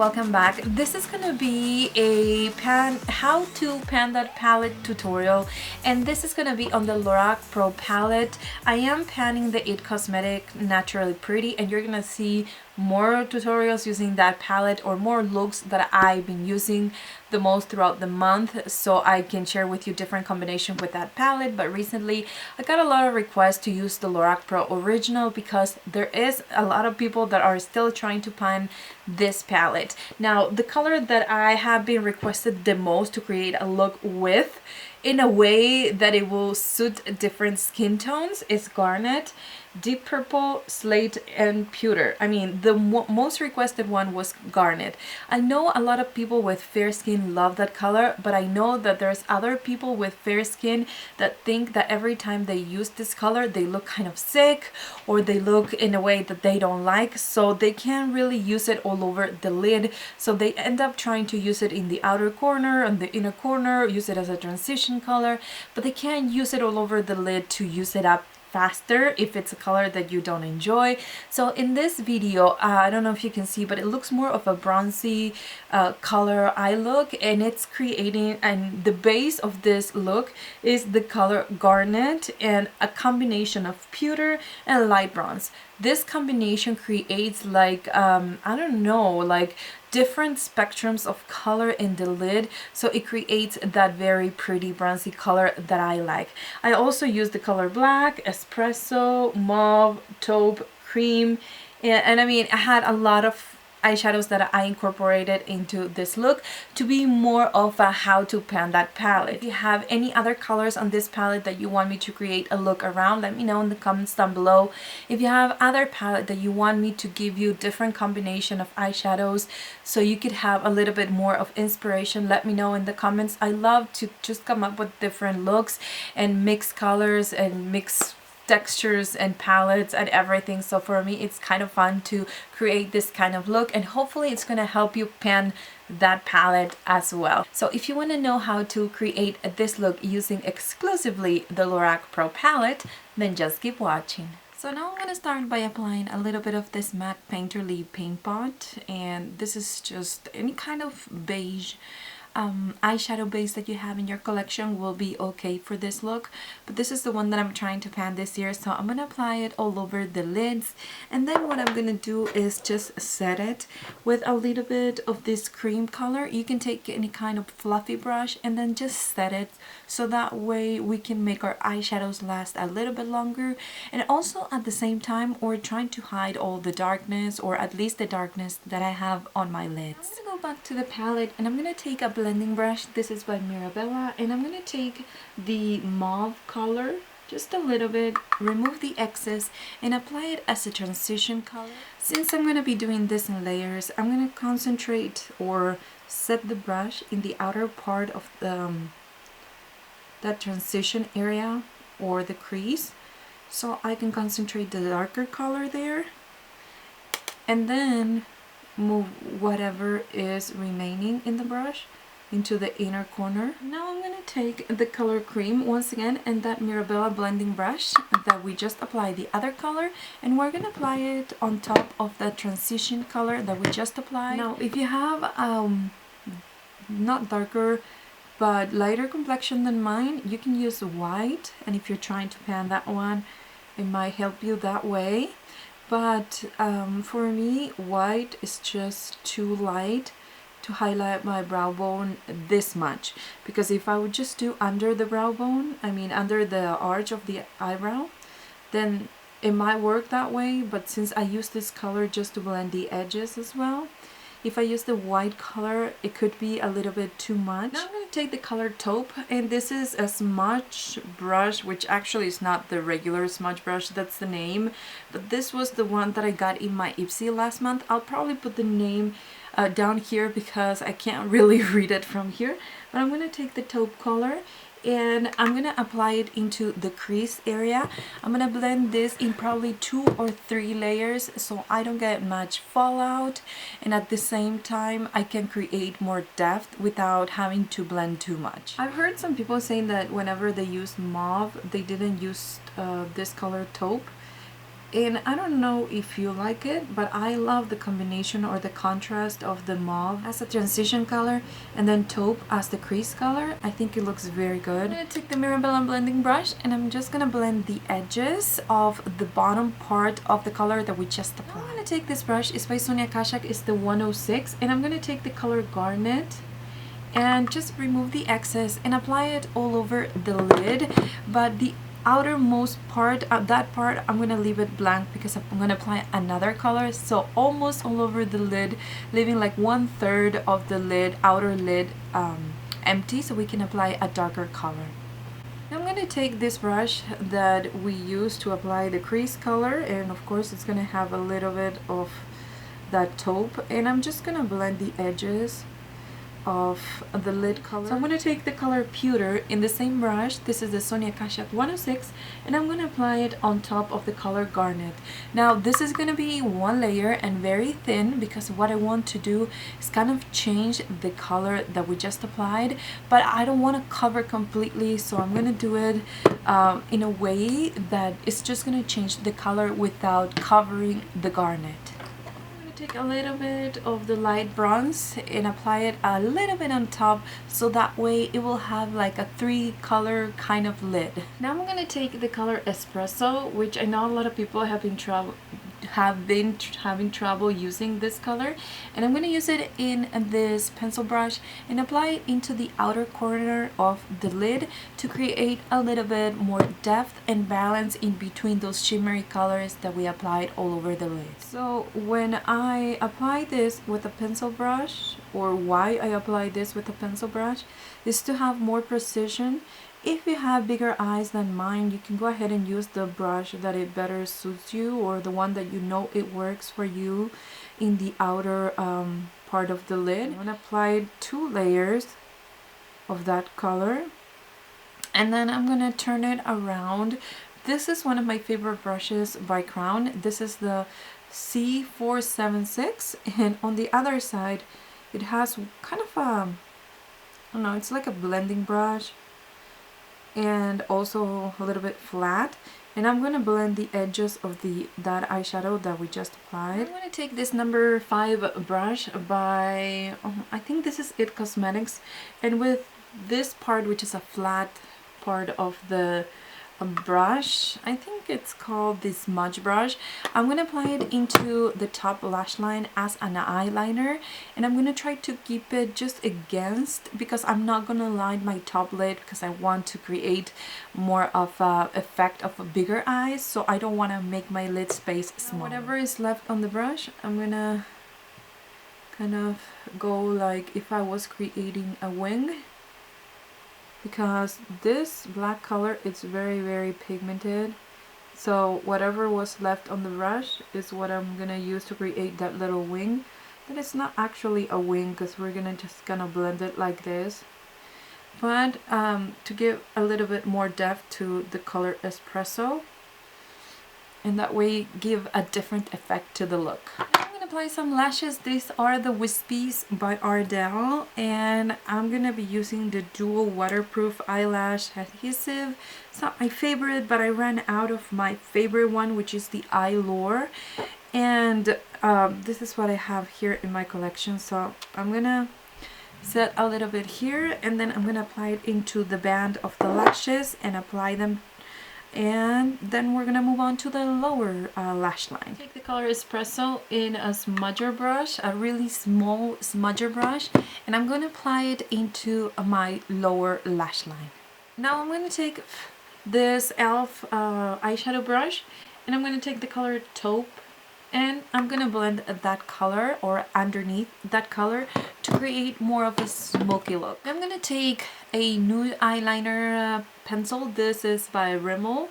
welcome back. This is gonna be a how to pan that palette tutorial, and this is gonna be on the Lorac Pro palette. I am panning the It Cosmetic Naturally Pretty, and you're gonna see more tutorials using that palette, or more looks that I've been using the most throughout the month, so I can share with you different combinations with that palette. But recently I got a lot of requests to use the Lorac Pro Original because there is a lot of people that are still trying to pan this palette. Now, the color that I have been requested the most to create a look with in a way that it will suit different skin tones is Garnet, Deep Purple, Slate, and Pewter. I mean, the most requested one was Garnet. I know a lot of people with fair skin love that color, but I know that there's other people with fair skin that think that every time they use this color they look kind of sick, or they look in a way that they don't like, so they can't really use it all over the lid. So they end up trying to use it in the outer corner and the inner corner, use it as a transition color, but they can't use it all over the lid to use it up faster if it's a color that you don't enjoy. So in this video, I don't know if you can see, but it looks more of a bronzy color eye look, and it's creating, and the base of this look is the color Garnet and a combination of pewter and light bronze. This combination creates like I don't know, like different spectrums of color in the lid, so it creates that very pretty bronzy color that I like. I also use the color black, espresso, mauve, taupe, cream, and I mean, I had a lot of eyeshadows that I incorporated into this look to be more of a how to pan that palette. If you have any other colors on this palette that you want me to create a look around, let me know in the comments down below. If you have other palette that you want me to give you different combination of eyeshadows so you could have a little bit more of inspiration, let me know in the comments. I love to just come up with different looks and mix colors and mix textures and palettes and everything. So for me, it's kind of fun to create this kind of look, and hopefully it's going to help you pan that palette as well. So if you want to know how to create this look using exclusively the Lorac Pro palette, then just keep watching. So now I'm going to start by applying a little bit of this MAC Painterly paint pot, and this is just any kind of beige eyeshadow base that you have in your collection will be okay for this look, but this is the one that I'm trying to pan this year, so I'm gonna apply it all over the lids, and then what I'm gonna do is just set it with a little bit of this cream color. You can take any kind of fluffy brush and then just set it, so that way we can make our eyeshadows last a little bit longer, and also at the same time we're trying to hide all the darkness, or at least the darkness that I have on my lids. I'm gonna go back to the palette, and I'm gonna take a blending brush. This is by Mirabella, and I'm going to take the mauve color just a little bit, remove the excess, and apply it as a transition color. Since I'm going to be doing this in layers, I'm going to concentrate or set the brush in the outer part of the that transition area or the crease, so I can concentrate the darker color there, and then move whatever is remaining in the brush into the inner corner. Now I'm going to take the color cream once again and that Mirabella blending brush that we just applied the other color, and we're going to apply it on top of the transition color that we just applied. Now if you have not darker but lighter complexion than mine, you can use white, and if you're trying to pan that one, it might help you that way. But for me, white is just too light to highlight my brow bone this much, because if I would just do under the brow bone, I mean under the arch of the eyebrow, then it might work that way. But since I use this color just to blend the edges as well, if I use the white color, it could be a little bit too much. Now I'm going to take the color taupe, and this is a smudge brush, which actually is not the regular smudge brush, that's the name, but this was the one that I got in my Ipsy last month. I'll probably put the name down here because I can't really read it from here, but I'm going to take the taupe color and I'm going to apply it into the crease area. I'm going to blend this in probably 2 or 3 layers so I don't get much fallout, and at the same time I can create more depth without having to blend too much. I've heard some people saying that whenever they use mauve they didn't use this color taupe, And I don't know if you like it, but I love the combination or the contrast of the mauve as a transition color and then taupe as the crease color. I think it looks very good. I'm going to take the Mirabella blending brush and I'm just going to blend the edges of the bottom part of the color that we just applied. I'm going to take this brush, it's by Sonia Kashak, it's the 106, and I'm going to take the color Garnet and just remove the excess and apply it all over the lid, but the outermost part, that part I'm gonna leave it blank because I'm gonna apply another color, so almost all over the lid, leaving like 1/3 of the lid, outer lid, empty, so we can apply a darker color. Now I'm gonna take this brush that we use to apply the crease color, and of course it's gonna have a little bit of that taupe, and I'm just gonna blend the edges of the lid color. So I'm going to take the color Pewter in the same brush. This is the Sonia Kashak 106, and I'm going to apply it on top of the color Garnet. Now this is going to be one layer and very thin because what I want to do is kind of change the color that we just applied, but I don't want to cover completely, so I'm going to do it in a way that it's just going to change the color without covering the garnet. Take a little bit of the light bronze and apply it a little bit on top, so that way it will have like a 3-color kind of lid. Now I'm going to take the color Espresso, which I know a lot of people have been having trouble using this color, and I'm going to use it in this pencil brush and apply it into the outer corner of the lid to create a little bit more depth and balance in between those shimmery colors that we applied all over the lid. So when I apply this with a pencil brush, or why I apply this with a pencil brush, is to have more precision. If you have bigger eyes than mine, you can go ahead and use the brush that it better suits you, or the one that you know it works for you in the outer part of the lid. I'm going to apply 2 layers of that color, and then I'm going to turn it around. This is one of my favorite brushes by Crown. This is the C476, and on the other side it has kind of a, I don't know, it's like a blending brush and also a little bit flat, and I'm going to blend the edges of that eyeshadow that we just applied. I'm going to take this number 5 brush by, I think this is It Cosmetics, and with this part, which is a flat part of the brush, I think it's called the smudge brush, I'm going to apply it into the top lash line as an eyeliner, and I'm going to try to keep it just against, because I'm not going to line my top lid because I want to create more of a effect of a bigger eyes, so I don't want to make my lid space small. Whatever is left on the brush, I'm going to kind of go like if I was creating a wing, because this black color is very pigmented, so whatever was left on the brush is what I'm gonna use to create that little wing. But it's not actually a wing because we're gonna just gonna blend it like this, but to give a little bit more depth to the color Espresso, and that way give a different effect to the look. Apply some lashes. These are the Wispies by Ardell, and I'm gonna be using the dual waterproof eyelash adhesive. It's not my favorite, but I ran out of my favorite one, which is the Lure, and this is what I have here in my collection. So I'm gonna set a little bit here, and then I'm gonna apply it into the band of the lashes and apply them, and then we're gonna move on to the lower lash line. Take the color Espresso in a smudger brush, a really small smudger brush, and I'm gonna apply it into my lower lash line. Now I'm gonna take this e.l.f. Eyeshadow brush, and I'm gonna take the color Taupe, and I'm gonna blend that color, or underneath that color, to create more of a smoky look. I'm gonna take a nude eyeliner pencil. This is by Rimmel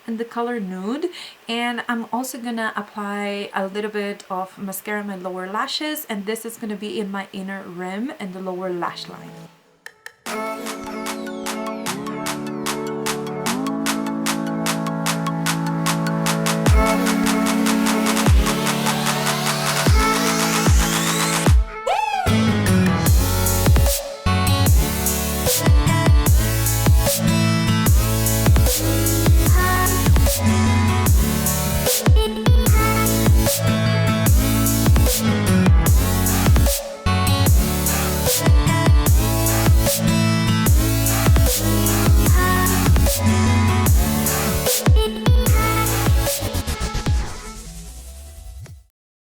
and the color Nude, and I'm also gonna apply a little bit of mascara in my lower lashes, and this is gonna be in my inner rim and the lower lash line.